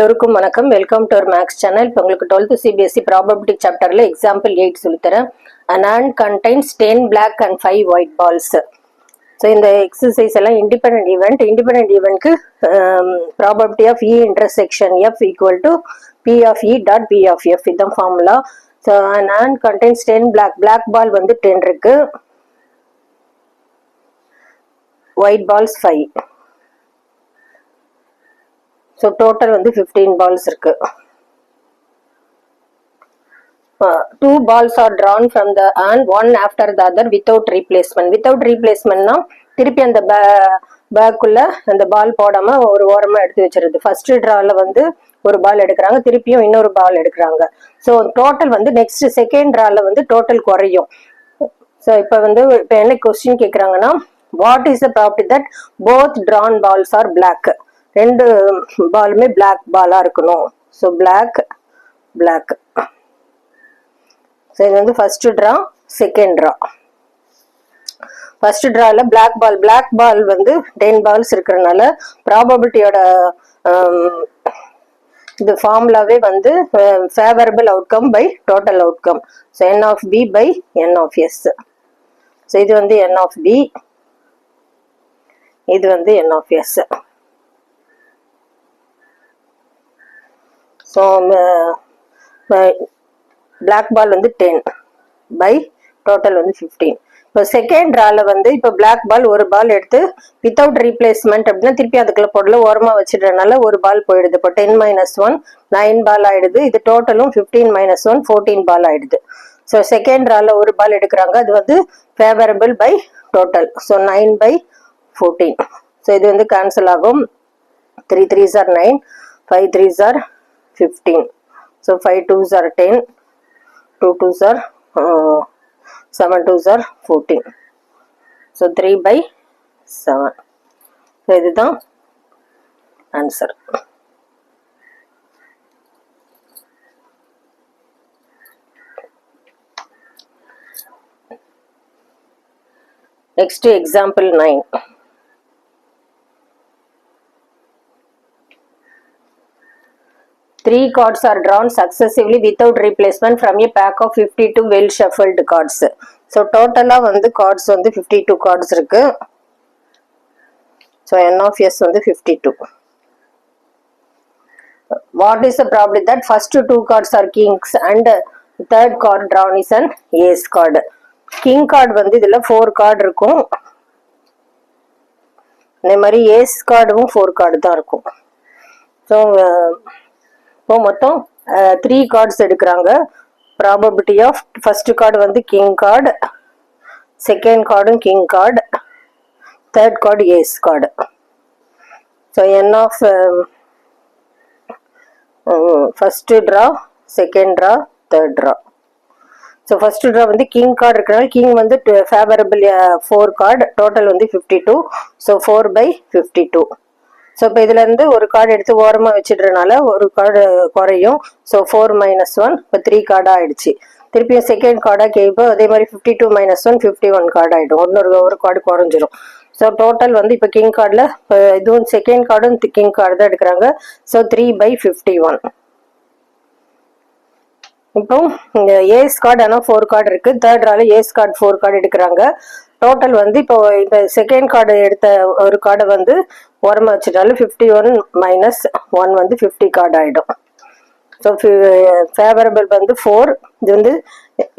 எல்லோருக்கும் வணக்கம். Welcome to our maths channel. இப்போ உங்களுக்கு 12th CBSE ப்ராபபிலிட்டி சாப்டர்ல எக்ஸாம்பிள் 8 சொல்லித்தரேன். An ant contains 10 black and 5 white balls. So இந்த எக்ஸசைஸ் எல்லாம் இண்டிபெண்ட் ஈவெண்ட்க்கு probability of E intersection F equal to P of E dot P of F இதுதான் formula. So an ant contains 10 black ball வந்து 10 இருக்கு, white balls 5. So total வந்து 15 balls இருக்கு. 2 balls are drawn from the ant, one after the other without replacement. Without replacement னா திருப்பி அந்த பேக்குள்ள அந்த பால் போடாம ஒரு ஓரமா எடுத்து வச்சிருது. ஃபர்ஸ்ட் டிரால வந்து ஒரு பால் எடுக்கிறாங்க, திருப்பியும் இன்னொரு பால் எடுக்கிறாங்க. ஸோ டோட்டல் வந்து நெக்ஸ்ட் செகண்ட் டிரால வந்து டோட்டல் குறையும். ஸோ இப்போ என்ன கொஸ்டின் கேட்குறாங்கன்னா, what is the property that both drawn balls are black? ரெண்டு பாலுமே பிளாக் பாலா இருக்கணும். So black. ஸோ இது வந்து first draw, second draw. First ட்ரால பிளாக் பால் வந்து 10 பால்ஸ் இருக்கிறதுனால ப்ராபபிலிட்டியோட இது ஃபார்முலாவே வந்து favourable outcome by total outcome. So n of B by n of S. So இது வந்து என் ஆஃப் பி, இது வந்து n of S. So black ball வந்து 10 பை டோட்டல் வந்து 15. இப்போ செகண்ட் ட்ரால வந்து இப்போ பிளாக் பால் ஒரு பால் எடுத்து வித்தவுட் ரீப்ளேஸ்மெண்ட் அப்படின்னா திருப்பி அதுக்குள்ள போடல ஓரமாக வச்சிடுறதுனால ஒரு பால் போயிடுது. இப்போ 10 - 1 9 பால் ஆயிடுது. இது டோட்டலும் 15 - 1 14 பால் ஆயிடுது. ஸோ செகண்ட் ட்ரால ஒரு பால் எடுக்கிறாங்க, அது வந்து favourable by total. So 9 by 14. So இது வந்து கேன்சல் ஆகும். 3 3s are 9, 5 3s are 15. So 5 2s are 10, 2 2s are 7 2s are 14. So 3 by 7. So இதுதான் answer. Next example 9. Three cards are drawn successively without replacement from a pack of 52 well shuffled cards. So total வந்து cards வந்து 52 cards இருக்கு. So n of s வந்து 52. What is the probability that first two cards are kings and third card drawn is an ace card? King card வந்து இதுல 4 card இருக்கும், இந்த மாதிரி ace cardவும் 4 card தான் இருக்கும். So இப்போ மொத்தம் 3 கார்ட்ஸ் எடுக்கிறாங்க. ப்ராபபிலிட்டி ஆஃப் ஃபர்ஸ்ட் கார்டு வந்து கிங் கார்டு, செகண்ட் கார்டும் king card, third card ace card. So n of first draw, second draw, third draw. So first draw வந்து கிங் கார்டு இருக்கிறனால king வந்து ஃபேவரபிள் 4 கார்டு, டோட்டல் வந்து 52. So 4 by 52. So இப்போ இதுல இருந்து ஒரு கார்டு எடுத்து ஓரமா வச்சிடுறதுனால ஒரு கார்டு குறையும். ஸோ 4 - 1 இப்போ 3 கார்டா ஆயிடுச்சு. திருப்பியும் செகண்ட் கார்டா கேட்போம், அதே மாதிரி 52 - 1 51 கார்டு ஆயிடும். ஒரு கார்டு குறைஞ்சிரும். ஸோ டோட்டல் வந்து இப்போ கிங் கார்டில் இதுவும் செகண்ட் கார்டும் கிங் கார்டு தான் எடுக்கிறாங்க. So 3 by 51. இப்போ ஏஸ் கார்டு ஆனால் 4 கார்டு இருக்கு. தேர்ட் ரால ஏஸ் கார்டு 4 கார்டு எடுக்கிறாங்க. டோட்டல் வந்து இப்போ இந்த செகண்ட் கார்டு எடுத்த ஒரு கார்டை வந்து ஓரமாக வச்சுட்டாலும் 51 - 1 வந்து 50 கார்டு ஆகிடும். ஸோ ஃபேவரபிள் வந்து 4.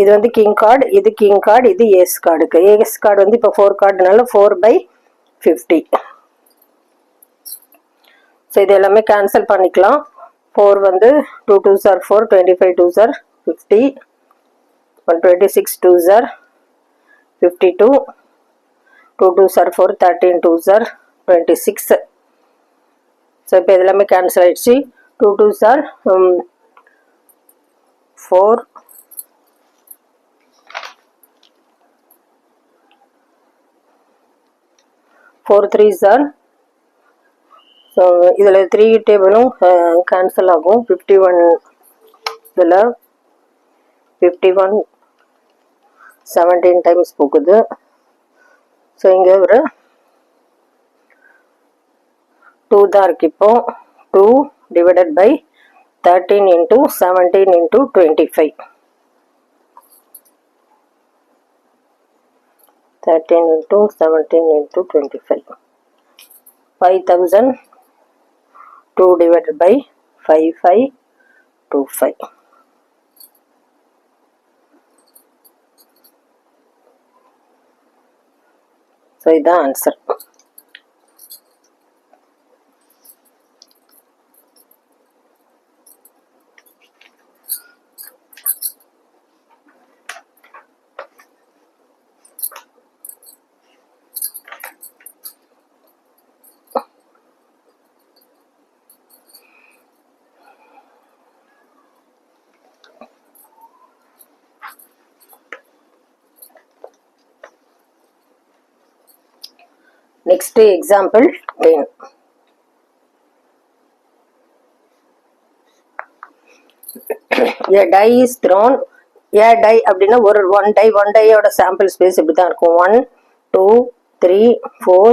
இது வந்து கிங் கார்டு, இது கிங் கார்டு, இது ஏஸ் கார்டுக்கு. ஏஸ் கார்டு வந்து இப்போ 4 கார்டுனால 4 by 50. ஸோ இது எல்லாமே கேன்சல் பண்ணிக்கலாம். 4 வந்து 2 2s are 4, 25 2s are 50, 126 2s are 52, 2 2s are 4, 13 2s are 26. So இப்போ இது எல்லாமே கேன்சல் ஆயிடுச்சு. 2 2s are 4, 4 3s are. So இதில் 3 டேபிளும் கேன்சல் ஆகும். 51 இதில் 51 17 டைம்ஸ் போகுது. ஸோ இங்கே ஒரு 2 தான் இருக்கு. இப்போ 2 divided by 13 into 17 into 25. 13 into 17 into 25. 5002 divided by 5525. So this is the answer. Next example 10. A die is thrown. A die அப்படின்னா ஒரு one die ஓட sample space இப்படி தான் இருக்கும். 1 2 3 4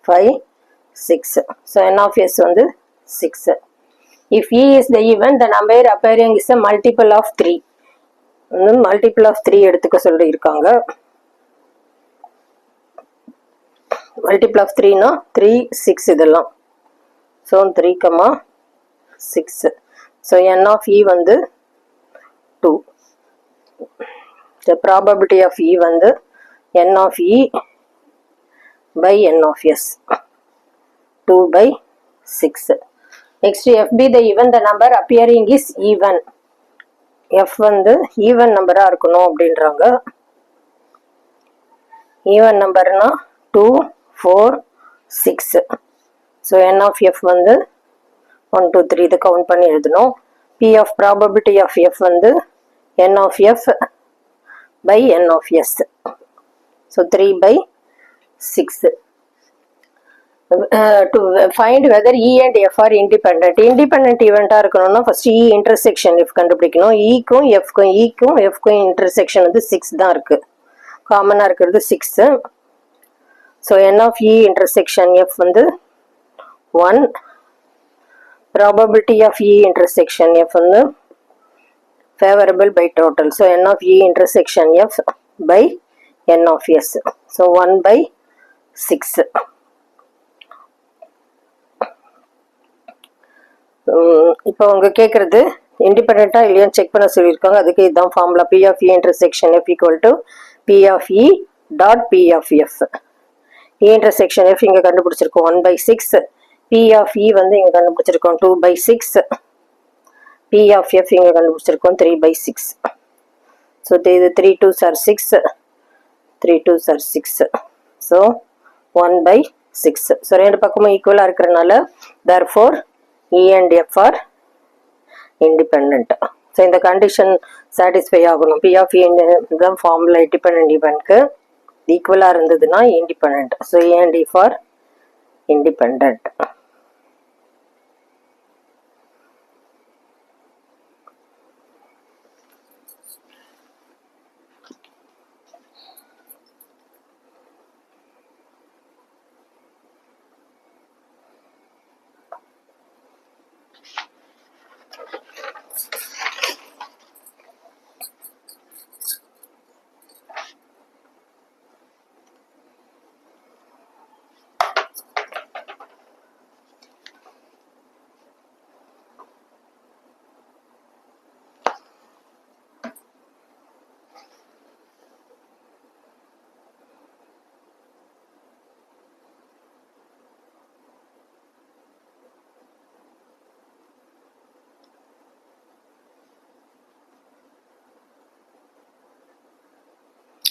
5 6. So n of s வந்து 6. If e is the event, the number appearing is a multiple of 3. multiple of 3 எடுத்துக்க சொல்லி இருக்காங்க. multiple of 3 னா 3 6 இதெல்லாம். So 3, 6. So n of e வந்து 2. The probability of e வந்து n of e by n of s. 2 by 6. Next f be the even the number appearing is even. f வந்து even number இருக்கணும் அப்படின்றாங்க. even numberனா 2 4 6. So n of f வந்து 1 2 3 இதை count பண்ணி எழுதணும். p of probability of f வந்து n of f by n of s. So 3 by 6. To find whether e and f are independent. Independent event இருக்கணும்னா first e intersection f கண்டுபிடிக்கணும். e க்கும் f க்கும் intersection வந்து 6 தான் இருக்கு. காமனா இருக்கிறது 6. So n of e intersection f வந்து 1. Probability of e intersection f வந்து favorable by total. So n of e intersection f by n of s. So 1 by 6. இப்போ அவங்க கேட்குறது இண்டிபெண்ட்டாக இல்லையான்னு செக் பண்ண சொல்லியிருக்காங்க. அதுக்கு இதுதான் formula P of E intersection F equal to P of E dot P of F. E intersection F இங்கே கண்டுபிடிச்சிருக்கோம் 1 by 6. பி ஆஃப் இ வந்து இங்கே கண்டுபிடிச்சிருக்கோம் 2 by 6. பி ஆஃப் எஃப் இங்கே கண்டுபிடிச்சிருக்கோம் 3 by 6. ஸோ இது 3 2s are 6. 3 2s are 6. So 1 by 6. So ரெண்டு பக்கமும் ஈக்குவலாக இருக்கிறனால therefore e and f are independent. So இந்த condition satisfy ஆகணும். p of e இந்த formula independent eventக்கு ஈக்குவலா இருந்ததுன்னா independent. So e and f are independent.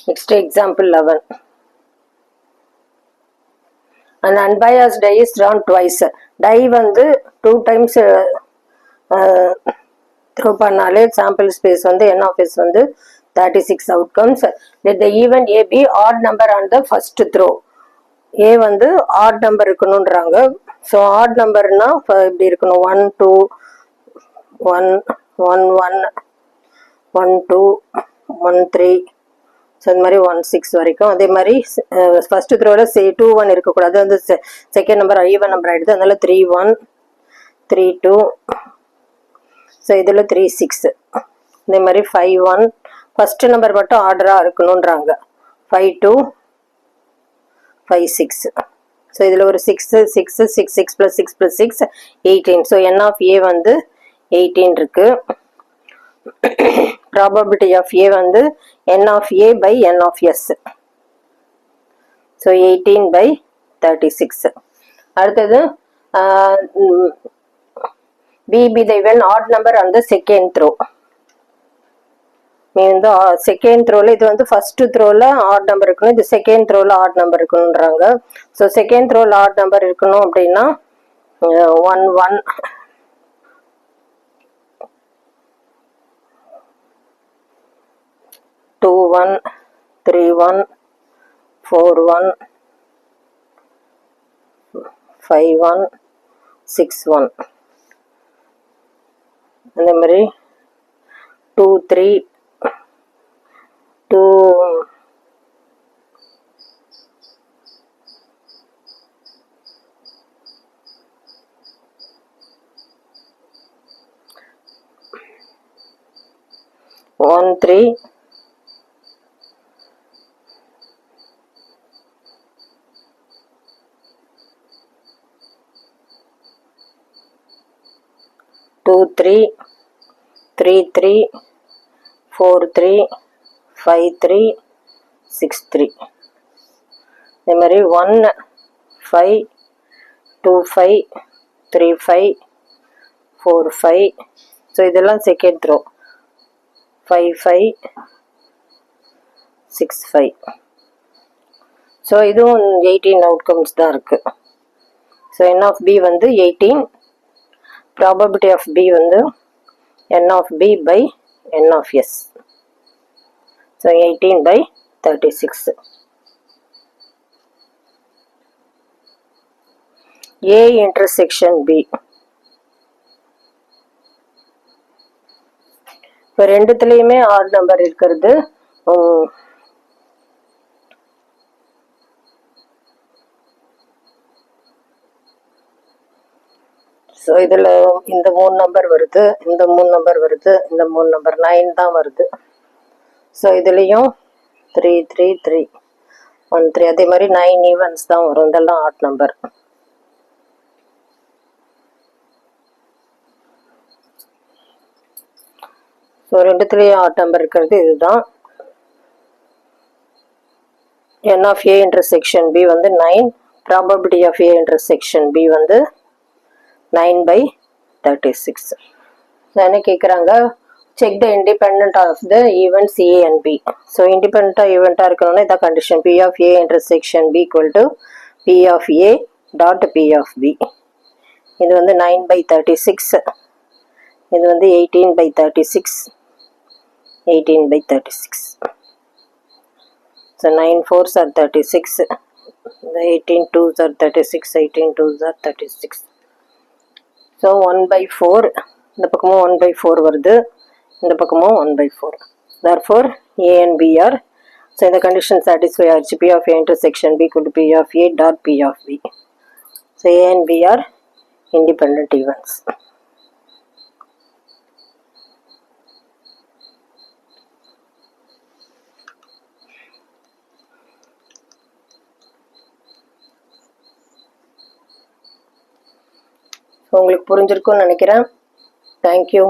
Next example 11. An unbiased die is drawn twice. Die வந்து 2 times throw பண்ணாலே sample space வந்து n of s வந்து 36 outcomes. Let the event a be odd number on the first throw. a வந்து odd number இருக்கணும்ன்றாங்க. So odd numberனா இப்படி இருக்கணும் 1 2 1 1 1 1 2 1 3. So இந்த மாதிரி 1 6 வரைக்கும். அதே மாதிரி ஃபர்ஸ்ட் த்ரோவில் 2 1 இருக்கக்கூடாது. அந்த செகண்ட் நம்பர் ஈவன் நம்பர் ஆகிடுது. அதனால 3 1 3 2. ஸோ இதில் 3 6. இதே மாதிரி 5 1. ஃபஸ்ட்டு நம்பர் மட்டும் ஆர்டராக இருக்கணுன்றாங்க. 5 2 5 6. ஸோ இதில் ஒரு 6 6 6 6 + 6 + 6 18. ஸோ n of a வந்து 18 இருக்கு. ப்ராபபிலிட்டி ஆஃப் a வந்து n of a by n of s. So 18/36. அடுத்தது b be the even odd number on the second throw. நீ வந்து செகண்ட் த்ரோவில் இது வந்து ஃபஸ்ட்டு த்ரோவில் ஆட் நம்பர் இருக்கணும், இது செகண்ட் த்ரோவில் ஆட் நம்பர் இருக்கணுன்றாங்க. ஸோ செகண்ட் த்ரோவில் ஆட் நம்பர் இருக்கணும் அப்படின்னா 1 1 2 1 3 1 4 1 5 1 6 1. அந்த மாதிரி 2 3 2 1 3 2 3 3 3 4 3 5 3 6 3. இதே மாதிரி 1 5 2 5 3 5 4 5. ஸோ இதெல்லாம் செகண்ட் த்ரோ. 5 5 6 5. ஸோ இதுவும் 18 அவுட்கம்ஸ் தான் இருக்குது. ஸோ n of b வந்து 18. ப்ராபபிலிட்டி ஆஃப் b வந்து n of b by n of s. So 18/36. a intersection b. இப்போ ரெண்டுத்துலேயுமே ஆட் நம்பர் இருக்கிறது. ஸோ இதில் இந்த 3 நம்பர் வருது, இந்த 3 நம்பர் வருது, இந்த 3 நம்பர் 9 தான் வருது. ஸோ இதுலேயும் 3 3 3 1 3. அதே மாதிரி 9 ஈவன்ஸ் தான் வரும். இதெல்லாம் ஆட் நம்பர். ஸோ ரெண்டுத்துலேயும் ஆட் நம்பர் இருக்கிறது இதுதான். n of a intersection b வந்து 9. Probability of a intersection b வந்து 9/36. என்ன கேட்குறாங்க, check the independent of the events a and b. So இண்டிபெண்ட்டாக ஈவெண்ட்டாக இருக்கணும்னா இதான் condition. p of a intersection b equal to p of a dot p of b. இது வந்து 9/36. இது வந்து 18/36. 18/36. So 9 4s are 36. The 18 2s are 36. 18 2s are 36. So 1/4. இந்த பக்கமும் 1/4 வருது, இந்த பக்கமும் 1/4. Therefore a and b are, so இந்த condition satisfy ஆச்சு. p of a intersection b equal to p of a dot p of b. So a and b are independent events. உங்களுக்கு புரிஞ்சிருக்கும்னு நினைக்கிறேன். தேங்க்யூ.